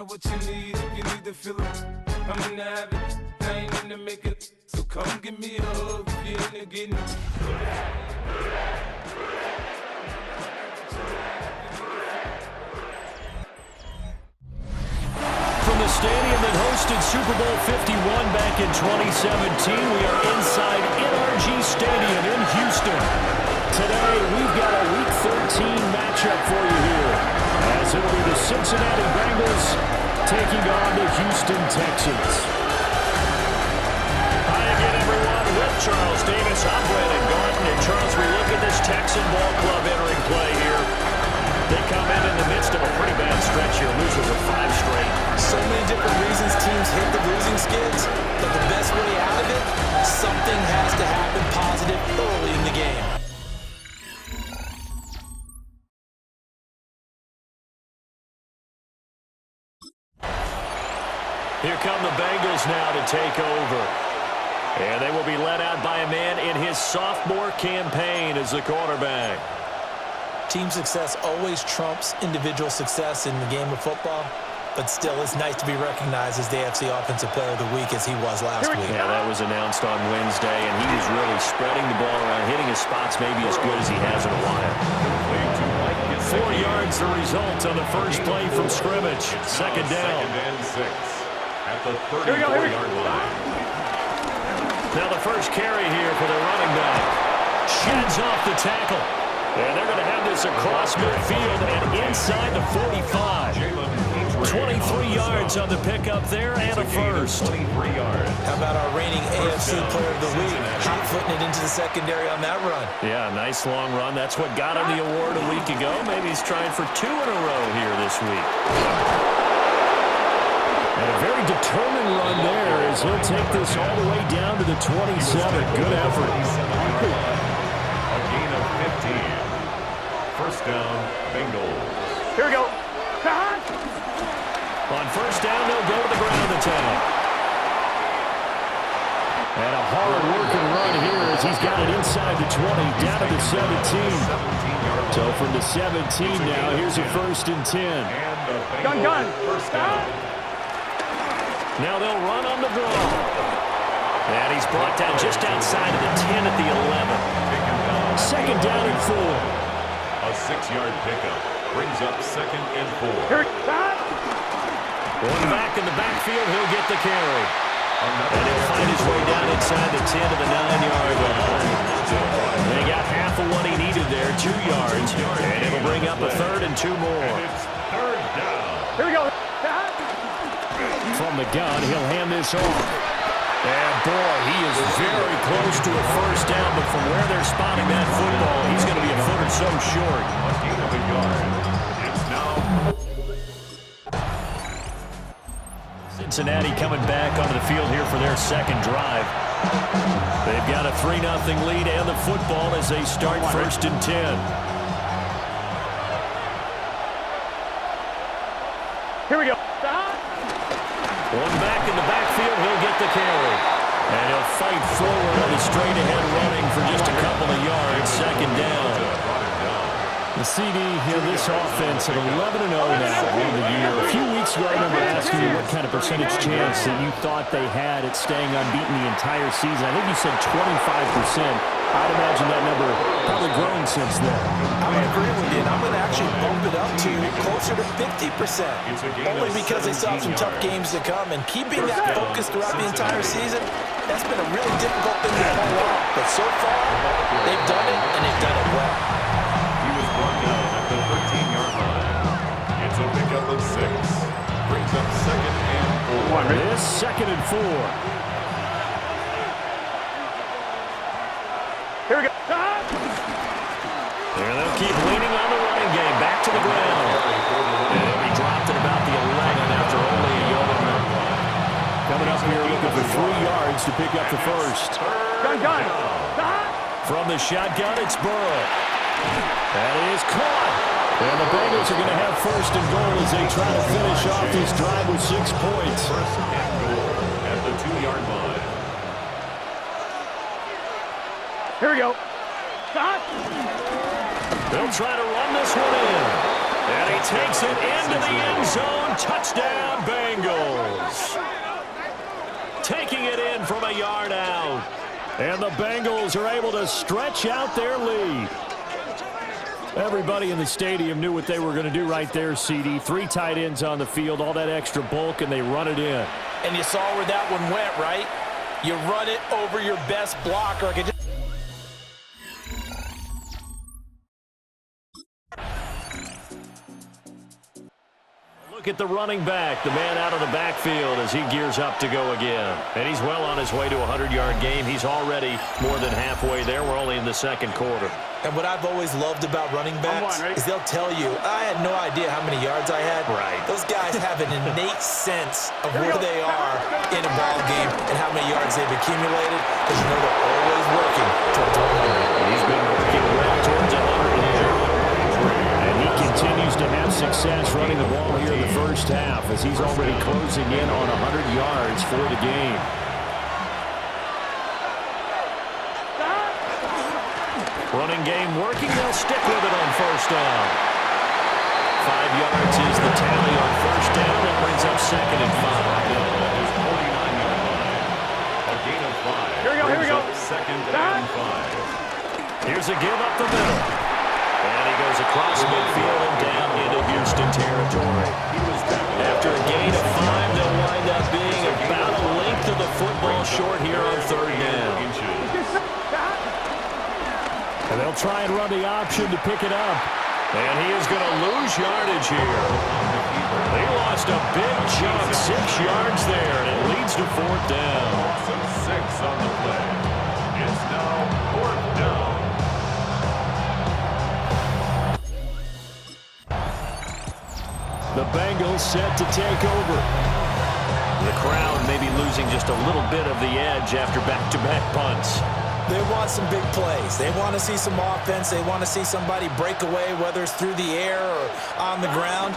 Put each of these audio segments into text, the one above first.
What you need, if you need to feel it, I'm in the habit, I ain't in the make it. So come give me a hug if you're in the getting it. From the stadium that hosted Super Bowl 51 back in 2017, we are inside NRG Stadium in Houston. Today, we've got a Week 13 matchup for you here, as it'll be the Cincinnati Bengals taking on the Houston Texans. Hi again, everyone. With Charles Davis, I'm Brandon Garden. And Charles, we look at this Texan ball club entering play here. They come in the midst of a pretty bad stretch here, losers of 5 straight. So many different reasons teams hit the losing skids, but the best way out of it, something has to happen positive early in the game. Here come the Bengals now to take over. And they will be led out by a man in his sophomore campaign as the quarterback. Team success always trumps individual success in the game of football, but still it's nice to be recognized as the AFC Offensive Player of the Week as he was last week. Yeah, that was announced on Wednesday, and he was really spreading the ball around, hitting his spots maybe as good as he has in a while. 4 yards the result on the first play from scrimmage. Second down. Second and 6 at the 34-yard line. Now the first carry here for the running back. Sheds off the tackle. And they're going to have this across midfield and inside the 45. 23 yards on the pickup there and a first. 23 yards. How about our reigning AFC Player of the Week, hot-footing it into the secondary on that run? Yeah, nice long run. That's what got him the award a week ago. Maybe he's trying for 2 in a row here this week. And a very determined run there as he'll take this all the way down to the 27. Good effort. A gain of 15. First down, Bengals. Here we go. On first down, they'll go to the ground attack. And a hard-working run here as he's got it inside the 20, down to the 17. So from the 17 now, here's a first and 10. Gun. First down. Now they'll run on the draw. And he's brought down just outside of the 10 at the 11. Second down and 4. A 6-yard pickup brings up second and 4. One back in the backfield, he'll get the carry. And he'll find his way down inside the 10 to the 9-yard line. They got half of what he needed there, 2 yards. And it'll bring up a third and 2 more. It's third down. Here we go. From the gun, he'll hand this off. And boy, he is very close to a first down, but from where they're spotting that football, he's going to be a foot or so short. A gain of a yard. It's now Cincinnati coming back onto the field here for their second drive. They've got a 3-0 lead and the football as they start first and 10. Here we go. One back in the backfield, he'll get the carry. And he'll fight forward on the straight-ahead running for just a couple of yards. Second down. The CD here, this offense at 11-0 now on the year. A few weeks ago, I remember asking you what kind of percentage chance that you thought they had at staying unbeaten the entire season. I think you said 25%. I'd imagine that number probably grown since then. I would agree with you, and I'm going to actually bump it up to closer to 50%. Only because they saw some tough games to come, and keeping that focus throughout the entire season, that's been a really difficult thing to pull off. But so far, they've done it, and they've done it well. he was brought down at the 13-yard line. It's a pickup of 6. Brings up second and 4. This second and 4. Here we go. There they'll keep leaning on the running game. Back to the ground. And he dropped at about the 11 after only a yard. Coming up here looking for 3 yards to pick up the first. Gun. From the shotgun, it's Burrow. That is caught. And the Bengals are going to have first and goal as they try to finish off this drive with 6 points. First and goal at the 2-yard line. Here we go. They'll try to run this one in. And he takes it into the end zone. Touchdown, Bengals. Taking it in from a yard out. And the Bengals are able to stretch out their lead. Everybody in the stadium knew what they were going to do right there, CD. 3 tight ends on the field, all that extra bulk, and they run it in. And you saw where that one went, right? You run it over your best blocker. Look at the running back, the man out of the backfield as he gears up to go again. And he's well on his way to a 100-yard game. He's already more than halfway there. We're only in the second quarter. And what I've always loved about running backs is they'll tell you, I had no idea how many yards I had. Right. Those guys have an innate sense of where they are in a ball game and how many yards they've accumulated, because you know they're always working towards 100. He's been working well towards 100 here. And he continues to have success running the ball here in the first half as he's already closing in on 100 yards for the game. Running game working. They'll stick with it on first down. 5 yards is the tally on first down. That brings up second and 5. A gain of 5. Here we go. Second and 5. Here's a give up the middle. And he goes across midfield and down into Houston territory. After a gain of 5, they'll wind up being about a length of the football short here on third down. And they'll try and run the option to pick it up. And he is going to lose yardage here. They lost a big chunk, 6 yards there, and it leads to fourth down. So 6 on the play. It's now fourth down. The Bengals set to take over. The crowd may be losing just a little bit of the edge after back-to-back punts. They want some big plays. They want to see some offense. They want to see somebody break away, whether it's through the air or on the ground.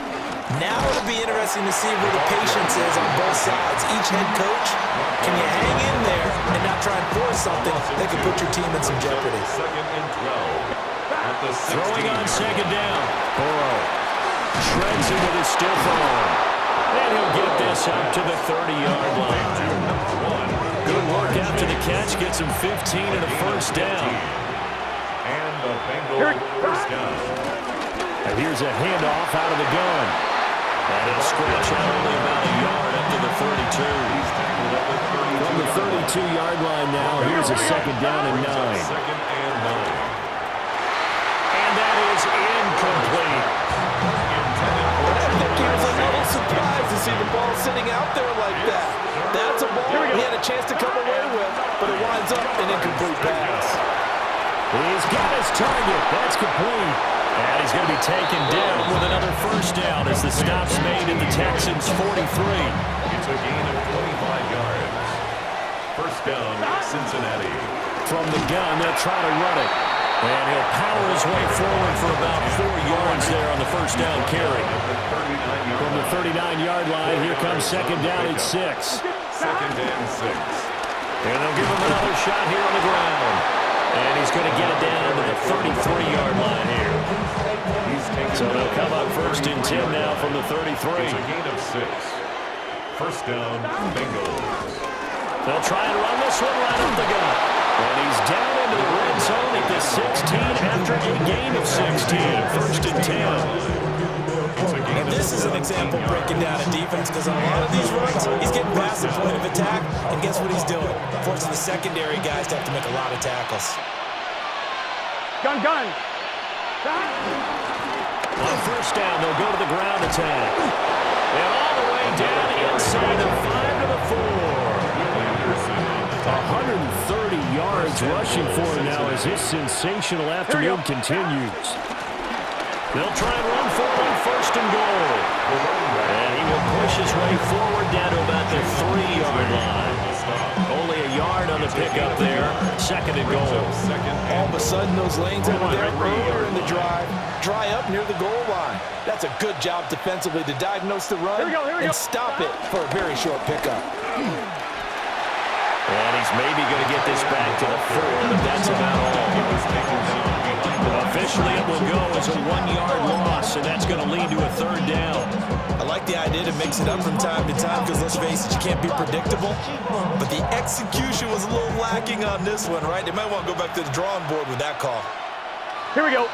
Now it'll be interesting to see where the patience is on both sides. Each head coach, can you hang in there and not try and force something that could put your team in some jeopardy? Second and 12. At the 16. Throwing on second down. Burrow shreds it with his stiff arm. And he'll get this up to the 30-yard line. Good work after the catch. Gets him 15 and a first down. And the Bengals first down. And here's a handoff out of the gun. And he'll stretch out only about a yard up to the 32. From the 32-yard line now, here's a second down and 9. Second and 9. And that is incomplete. I think he was a little surprised to see the ball sitting out there like that. That's a ball he had a chance to come away with, but it winds up an incomplete pass. He's got his target. That's complete. And he's going to be taken down with another first down as the stop's made at the Texans' 43. It's a gain of 25 yards. First down, Cincinnati. From the gun, they'll try to run it. And he'll power his way forward for about 4 yards there on the first down carry. From the 39-yard line, here comes second down at 6. Second and 6. And they'll give him another shot here on the ground. And he's going to get it down to the 33-yard line here. So they'll come up first and 10 now from the 33. It's a gain of 6. First down, Bengals. They'll try and run this one right up the gut. And he's down into the red zone at the 16 after a gain of 16. First and 10. And this is an example breaking down a defense, because on a lot of these runs, he's getting past the point of attack, and guess what he's doing? Forcing the secondary guys to have to make a lot of tackles. Gun. On first down, they'll go to the ground attack. And all the way down inside the 5 to the 4. 130 yards rushing for him now as this sensational afternoon continues. They'll try and run forward on first and goal. And he will push his way forward down to about the 3-yard line. Only a yard on the pickup there. Second and goal. All of a sudden, those lanes over there earlier in the drive dry up near the goal line. That's a good job defensively to diagnose the run and stop it for a very short pickup. And he's maybe going to get this back to the 4, but that's about all. Officially, it will go as a 1-yard loss, and that's going to lead to a third down. I like the idea to mix it up from time to time because, let's face it, you can't be predictable. But the execution was a little lacking on this one, right? They might want to go back to the drawing board with that call. Here we go.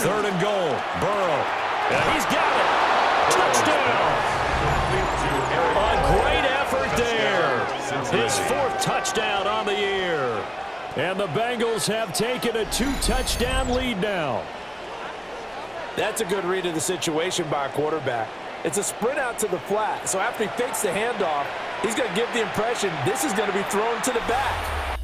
Third and goal. Burrow. And he's got it. Touchdown. A great effort there. His 4th touchdown on the year. And the Bengals have taken a 2-touchdown lead now. That's a good read of the situation by a quarterback. It's a sprint out to the flat, so after he fakes the handoff, he's going to give the impression this is going to be thrown to the back.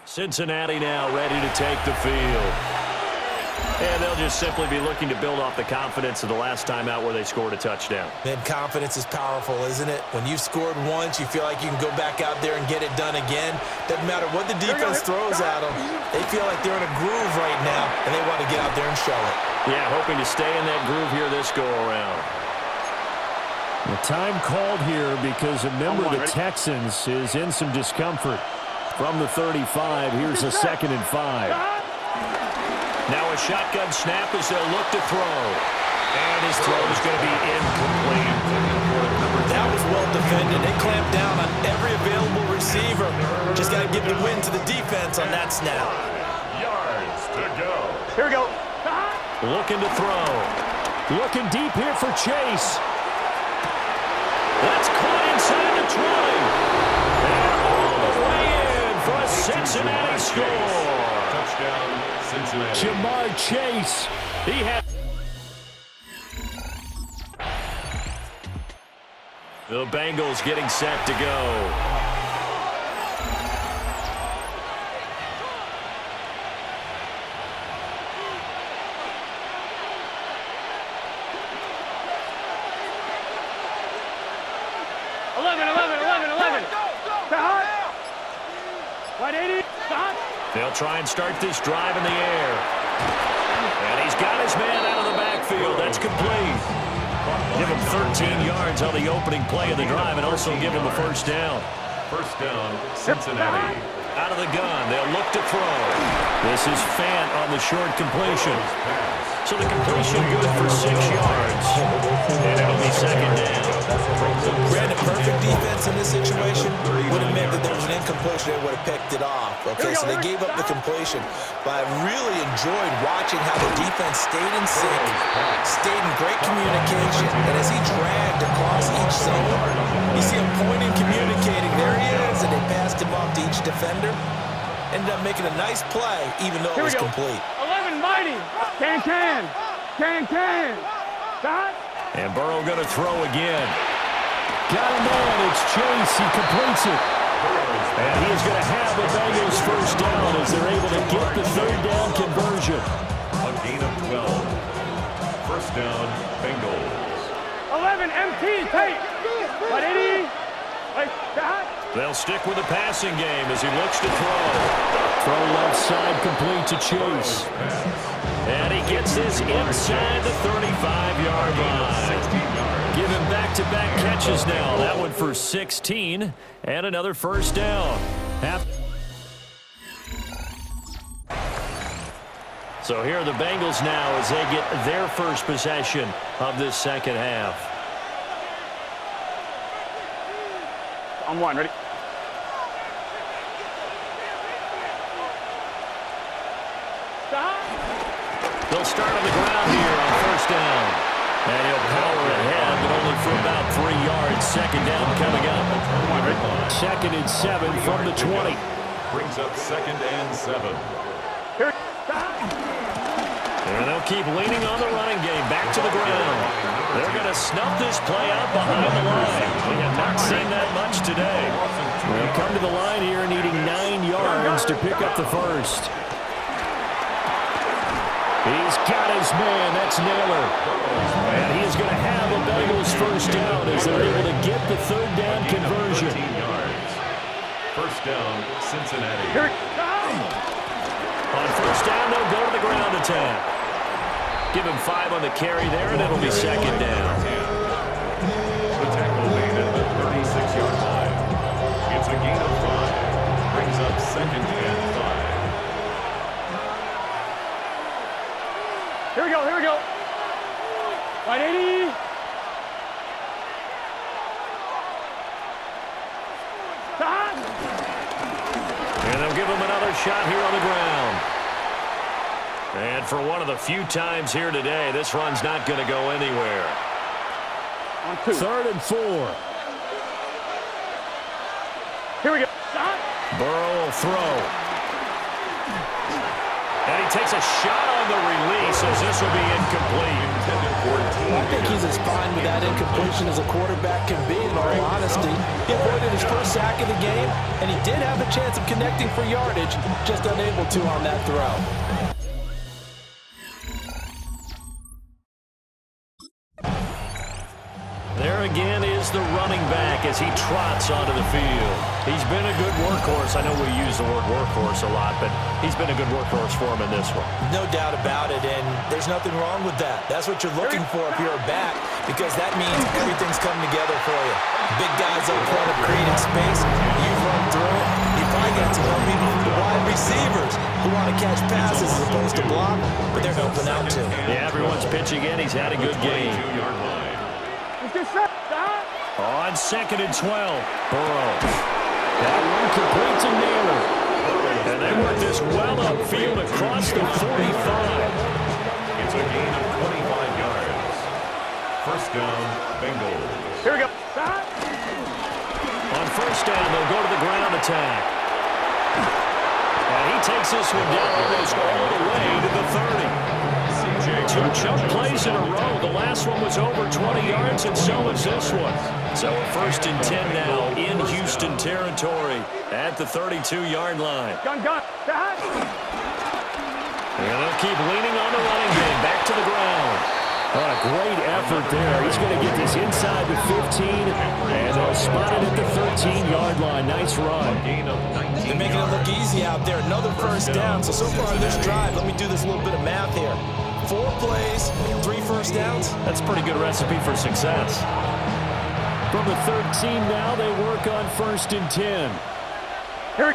Cincinnati now ready to take the field. And they'll just simply be looking to build off the confidence of the last time out where they scored a touchdown. Man, confidence is powerful, isn't it? When you've scored once, you feel like you can go back out there and get it done again. Doesn't matter what the defense throws at them. They feel like they're in a groove right now, and they want to get out there and show it. Yeah, hoping to stay in that groove here this go-around. The time called here because a member of the Texans is in some discomfort. From the 35, here's a 2nd and 5. Now a shotgun snap as they'll look to throw. And his throw is going to be incomplete. That was well defended. They clamped down on every available receiver. Just got to give the win to the defense on that snap. Yards to go. Here we go. Looking to throw. Looking deep here for Chase. That's caught inside the 20. And all the way in for a Cincinnati score. Touchdown, Cincinnati. Jamar Chase. He had the Bengals getting set to go. They'll try and start this drive in the air. And he's got his man out of the backfield. That's complete. Give him 13 yards on the opening play of the drive and also give him a first down. First down, Cincinnati. Out of the gun, they'll look to throw. This is Fant on the short completion. So the completion good for 6 yards. And it'll be second down. Granted, perfect defense in this situation would have meant that there was an incompletion. They would have picked it off. Okay, so they gave up the completion. But I really enjoyed watching how the defense stayed in sync, stayed in great communication, and as he dragged across each zone, you see him pointing, communicating. There he is, and they passed him off to each defender. Ended up making a nice play, even though it was complete. 11 mighty. Can. Dot. And Burrow going to throw again. Got him on. It's Chase. He completes it. And he is going to have the Bengals first down as they're able to get the third down conversion. A gain of 12. First down, Bengals. 11 MT tape. 180. Dot. They'll stick with the passing game as he looks to throw. Throw left side complete to Chase. And he gets this inside the 35-yard line. Give him back-to-back catches now. That one for 16 and another first down. So here are the Bengals now as they get their first possession of this second half. On one, ready? They'll start on the ground here on first down. And he'll power ahead, but only for about 3 yards. Second down coming up. 2nd and 7 from the 20. Brings up 2nd and 7. And they'll keep leaning on the running game. Back to the ground. They're going to snuff this play out behind the line. We have not seen that much today. They'll come to the line here needing 9 yards to pick up the first. He's got his man. That's Naylor. And he is going to have the Bengals first down as they're able to get the third down conversion. 13 yards. First down, Cincinnati. On first down, they'll go to the ground attack. Give him 5 on the carry there, and it'll be second down. The tackle made at the 36-yard line. It's a gain of 5. Brings up second and 5. Here we go, here we go. Right, 80. And they'll give him another shot here on the ground. And for one of the few times here today, this run's not going to go anywhere. On 2. 3rd and 4. Here we go. Burrow will throw. And he takes a shot on the release as this will be incomplete. I think he's as fine with that incompletion as a quarterback can be, in all honesty. He avoided his first sack of the game, and he did have a chance of connecting for yardage, just unable to on that throw. There again is the running back as he trots onto the field. He's been a good workhorse. I know we use the word workhorse a lot, but he's been a good workhorse for him in this one. No doubt about it, and there's nothing wrong with that. That's what you're looking for if you're a back, because that means everything's coming together for you. Big guys up front have created space. You run through it. You probably got some help even from the wide receivers who want to catch passes as opposed to block, but they're helping out too. Yeah, everyone's pitching in. He's had a good game. On 2nd and 12, Burrow. That one complete to Naylor. And they work this well upfield across the 45. It's a gain of 25 yards. First down, Bengals. Here we go. On first down, they'll go to the ground attack. And he takes this one down almost all the way to the 30. 2 chunk plays in a row. The last one was over 20 yards, and so was this one. So a 1st and 10 now in Houston territory at the 32-yard line. Gun. And they'll keep leaning on the running game. Back to the ground. Oh, a great effort there. He's going to get this inside the 15, and they'll spot it at the 13-yard line. Nice run. They're making it look easy out there. Another first down. So far on this drive, let me do this little bit of math here. 4 plays, 3 first downs. That's a pretty good recipe for success. From the 13 now, they work on 1st and 10. Here.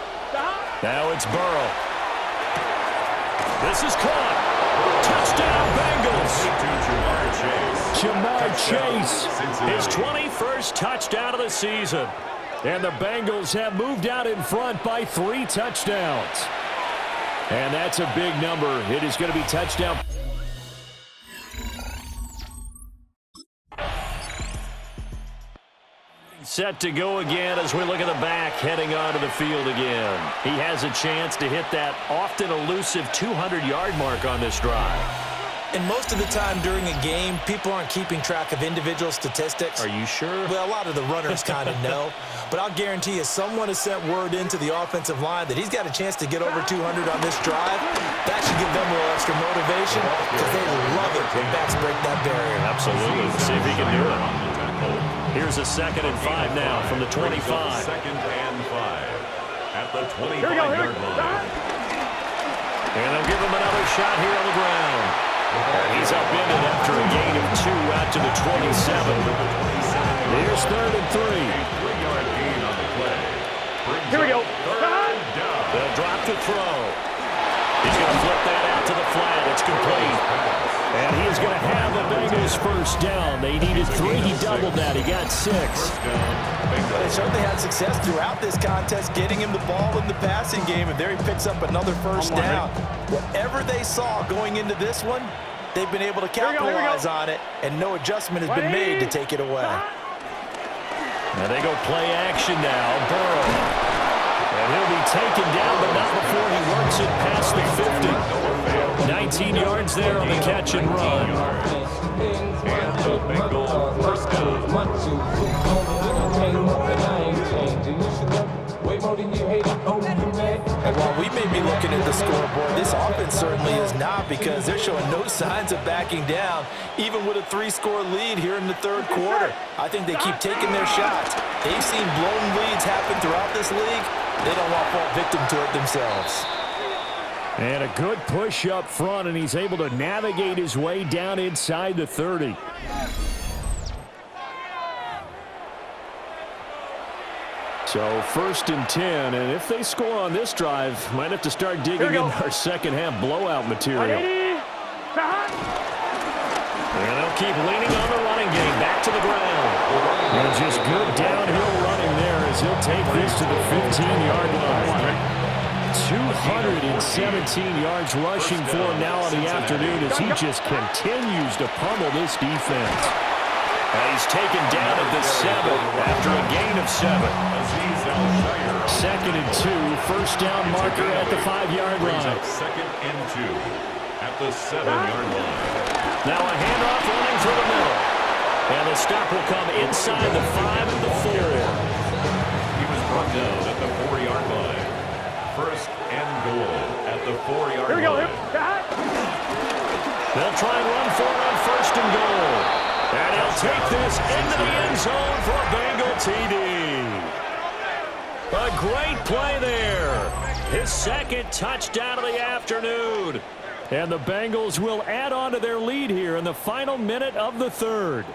Now it's Burrow. This is caught. Touchdown, Bengals. Jamar Chase. His 21st touchdown of the season. And the Bengals have moved out in front by 3 touchdowns. And that's a big number. It is going to be touchdown. Set to go again as we look at the back heading onto the field again. He has a chance to hit that often elusive 200-yard mark on this drive. And most of the time during a game, people aren't keeping track of individual statistics. Are you sure? Well, a lot of the runners kind of know. But I'll guarantee you someone has sent word into the offensive line that he's got a chance to get over 200 on this drive. That should give them a little extra motivation because they love it when backs break that barrier. Absolutely. Let's see if he can do it. Here's a 2nd and 5 now from the 25. 2nd and 5 at the 25-yard line. And they'll give him another shot here on the ground. He's upended after a gain of 2 out to the 27. Here's 3rd and 3. 3-yard gain on the play. Here we go. They'll drop the throw. He's going to flip that out to the flat. It's complete. And he is going to have the Bengals first down. They needed 3. He doubled that. He got 6. They certainly had success throughout this contest getting him the ball in the passing game, and there he picks up another first down. Whatever they saw going into this one, they've been able to capitalize on it, and no adjustment has been made to take it away. And they go play action now. Burrow. And he'll be taken down, but not before he works it past the 50. 19 yards there on the catch and run. And the Bengals first down. And while we may be looking at the scoreboard, this offense certainly is not, because they're showing no signs of backing down, even with a 3-score lead here in the 3rd quarter. I think they keep taking their shots. They've seen blown leads happen throughout this league. They don't want to fall victim to it themselves. And a good push up front, and he's able to navigate his way down inside the 30. So 1st and 10, and if they score on this drive, might have to start digging in our second half blowout material. And they'll keep leaning on the running game, back to the ground. And just good downhill running there as he'll take this to the 15-yard line. 217 yards rushing for him now in the afternoon as he just continues to pummel this defense. He's taken down at the 7 after a gain of 7. 2nd and 2, first down marker at the 5-yard line. 2nd and 2 at the 7-yard line. Now a handoff running through the middle. And the stop will come inside the 5 and the 4. He was brought down at the 4-yard line. 1st and goal at the 4-yard line. They'll try and run for it on 1st and goal. And he'll take this into the end zone for a Bengal TD. A great play there. His 2nd touchdown of the afternoon. And the Bengals will add on to their lead here in the final minute of the 3rd.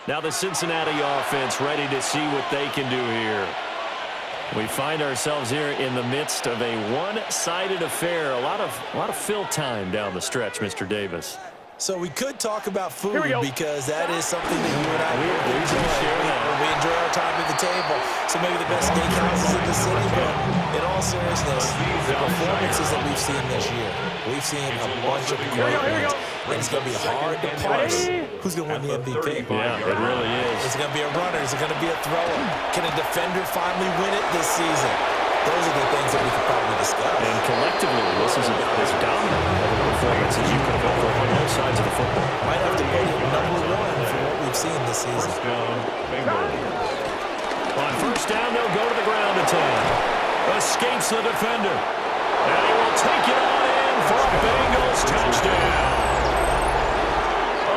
Now the Cincinnati offense ready to see what they can do here. We find ourselves here in the midst of a one-sided affair. A lot of fill time down the stretch, Mr. Davis. So we could talk about food because that is something that you and I enjoy. We enjoy our time at the table. So maybe the best steakhouses in the city, but in all seriousness, the performances that we've seen this year, we've seen a bunch of great ones. And it's going to be hard to parse who's going to win the MVP. Yeah, it really is. Is it going to be a runner? Is it going to be a thrower? Can a defender finally win it this season? Those are the things that we could probably discuss. And collectively, this is about as dominant of a performance as you could have hoped for on both sides of the football. Might have to put him #1 for what we've seen this season. On 1st down, they'll go to the ground attack. Escapes the defender. And he will take it on in for a Bengals touchdown.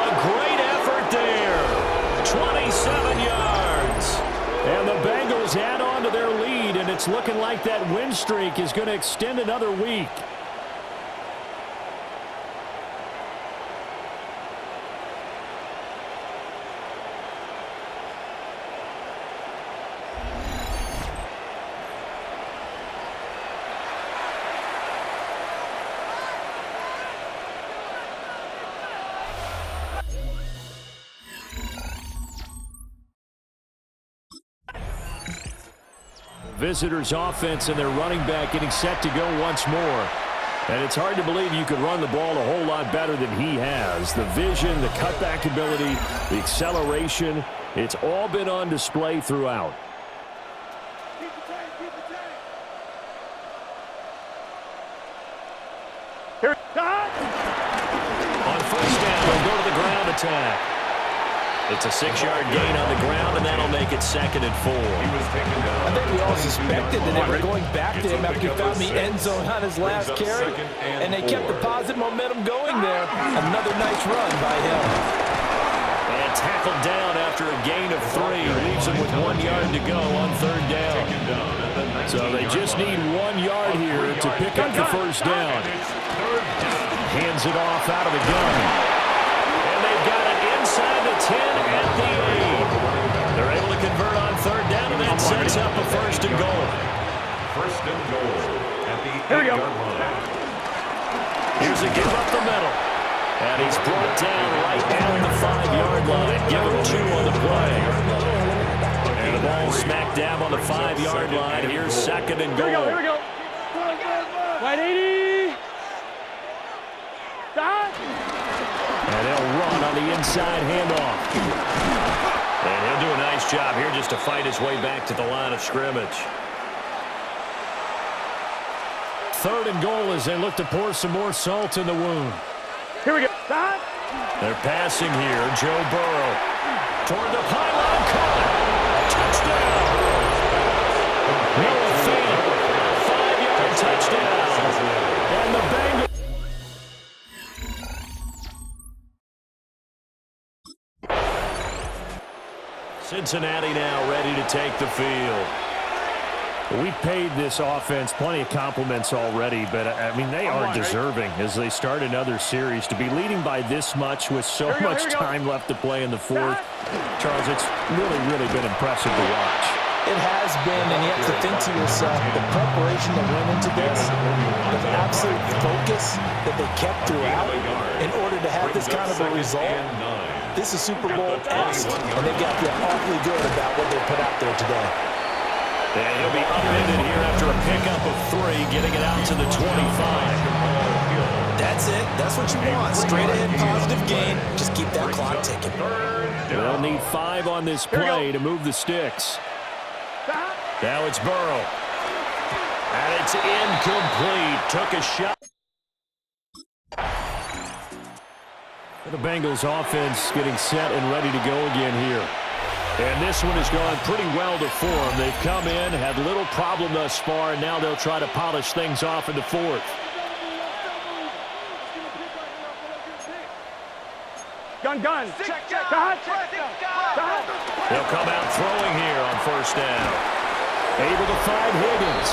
A great effort there. 27 yards. And the Bengals add on to their lead, and it's looking like that win streak is going to extend another week. Visitors offense and their running back getting set to go once more. And it's hard to believe you could run the ball a whole lot better than he has. The vision, the cutback ability, the acceleration, it's all been on display throughout. On 1st down, they'll go to the ground attack. It's a 6-yard gain on the ground, and that'll make it 2nd and 4. I think we all suspected that they were going back to him after he found the end zone on his last carry, and they kept the positive momentum going there. Another nice run by him. And tackled down after a gain of 3. Leaves him with 1 yard to go on 3rd down. So they just need 1 yard here to pick up the 1st down. Hands it off out of the gun. And they've got it inside the 10 at the 8. They're able to convert on 3rd down, and that sets up a 1st and goal. 1st and goal at the 8-yard line. Here's a give up the middle. And he's brought down right at the 5-yard line. Give him 2 on the play. And the ball smack dab on the 5-yard line. Here's 2nd and goal. Here we go. Right 80. Stop. And they'll run on the inside handoff. And he'll do a nice job here just to fight his way back to the line of scrimmage. 3rd and goal as they look to pour some more salt in the wound. Here we go. Stop. They're passing here. Joe Burrow toward the pylon. Caught. Touchdown. Noah Fant. 5-yard touchdown. And the Bengals. Cincinnati now ready to take the field. We've paid this offense plenty of compliments already, but, I mean, they are deserving as they start another series. To be leading by this much with so much time left to play in the fourth, Charles, it's really, really been impressive to watch. It has been, and you have to think to yourself, the preparation that went into this, the absolute focus that they kept throughout in order to have this kind of a result. This is Super Bowl-esque, and they've got to feel awfully good about what they put out there today. And he'll be upended here after a pickup of 3, getting it out to the 25. That's it. That's what you want. Straight ahead, positive gain. Just keep that clock ticking. They'll need 5 on this play to move the sticks. Now it's Burrow. And it's incomplete. Took a shot. The Bengals offense getting set and ready to go again here. And this one has gone pretty well to form. They've come in, had little problem thus far, and now they'll try to polish things off in the fourth. Gun. Check. They'll come out throwing here on first down. Able to find Higgins.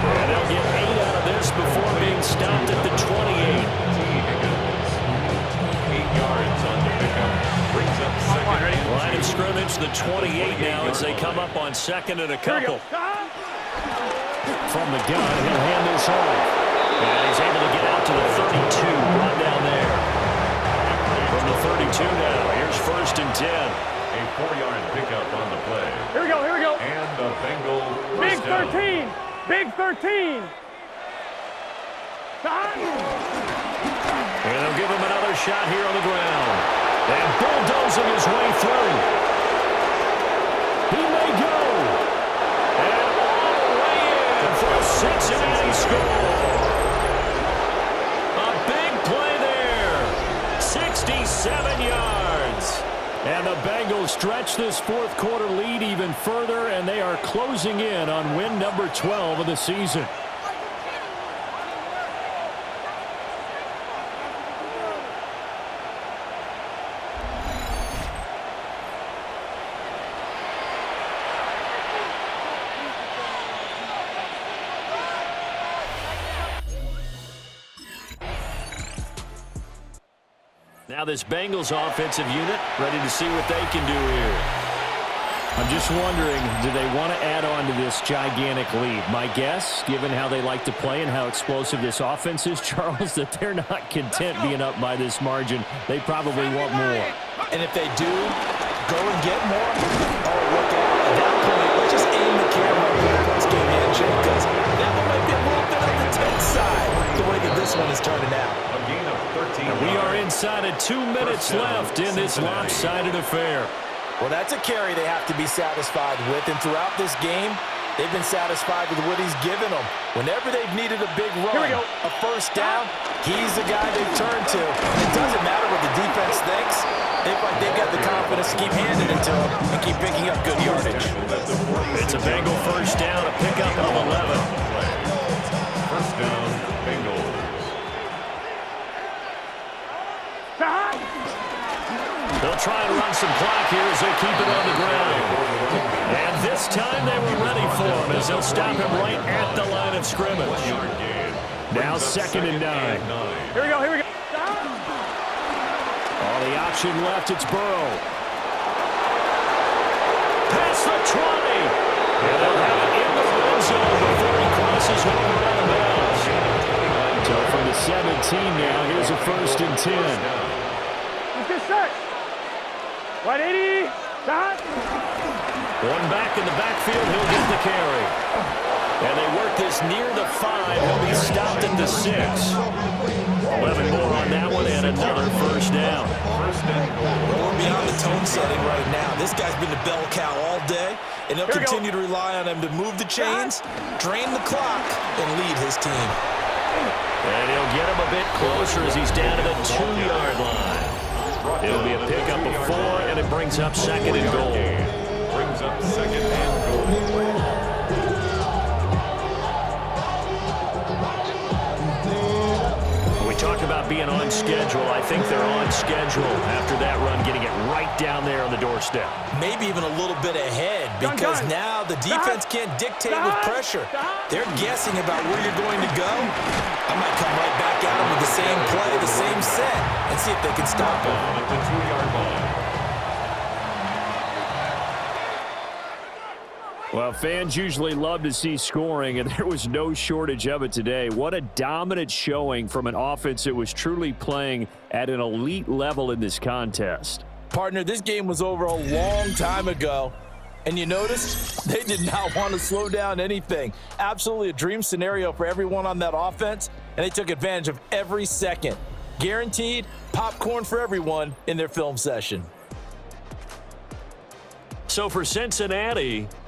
And they'll get 8 out of this before being stopped at the 28. 8 yards on the pickup. Brings up second. Line of scrimmage, the 28 now as they come up on second and a couple. From the gun, he'll hand this off. And he's able to get out to the 32, run down there. From the 32 now, here's first and 10. A 4-yard pickup on the play. Here we go. And the Bengal Big first down. 13. Big 13. And they'll give him another shot here on the ground. And bulldozing his way through. He may go. And all the way in for a Cincinnati score. A big play there. 67 yards. And the Bengals stretch this fourth quarter lead even further, and they are closing in on win number 12 of the season. Now this Bengals offensive unit ready to see what they can do here. I'm just wondering, do they want to add on to this gigantic lead? My guess, given how they like to play and how explosive this offense is, Charles, that they're not content being up by this margin. They probably want more. And if they do go and get more, oh, look out. At that point, let's just aim the camera for the post-game handshake, because that one might be a little bit on the tense side, the way that this one is turning out. A gain of 13. And we are inside of 2 minutes left in this lopsided affair. Well, that's a carry they have to be satisfied with, and throughout this game, they've been satisfied with what he's given them. Whenever they've needed a big run, a first down, he's the guy they've turned to. It doesn't matter what the defense thinks. They've got the confidence to keep handing it to him and keep picking up good yardage. It's a Bengal first down, a pickup of 11. First down, Bengals. They'll try and run some clock here as they keep it on the ground. And this time they were ready for him as they'll stop him right at the line of scrimmage. Now second and 9. Here we go. All the option left, it's Burrow. Past the 20. And they'll have it in the red zone before he crosses over out of bounds. So from the 17 now, here's a first and 10. Let's get set. 180. Shot. One back in the backfield, he'll get the carry. And they work this near the 5. He'll be stopped at the 6. 11 more on that one and another first down. We're beyond the tone setting right now. This guy's been the bell cow all day, and he'll continue to rely on him to move the chains, drain the clock, and lead his team. And he'll get him a bit closer as he's down to the 2-yard line. It'll be a pickup of 4, and it brings up second and goal. Brings up second and goal. We talk about being on schedule. I think they're on schedule after that run, getting it right down there on the doorstep. Maybe even a little bit ahead because now the defense can't dictate with pressure. They're guessing about where you're going to go. I might come right back at them with the same play, the same set, and see if they can stop it. At the 2-yard line. Well, fans usually love to see scoring, and there was no shortage of it today. What a dominant showing from an offense that was truly playing at an elite level in this contest. Partner, this game was over a long time ago, and you noticed they did not want to slow down anything. Absolutely a dream scenario for everyone on that offense, and they took advantage of every second. Guaranteed popcorn for everyone in their film session. So for Cincinnati,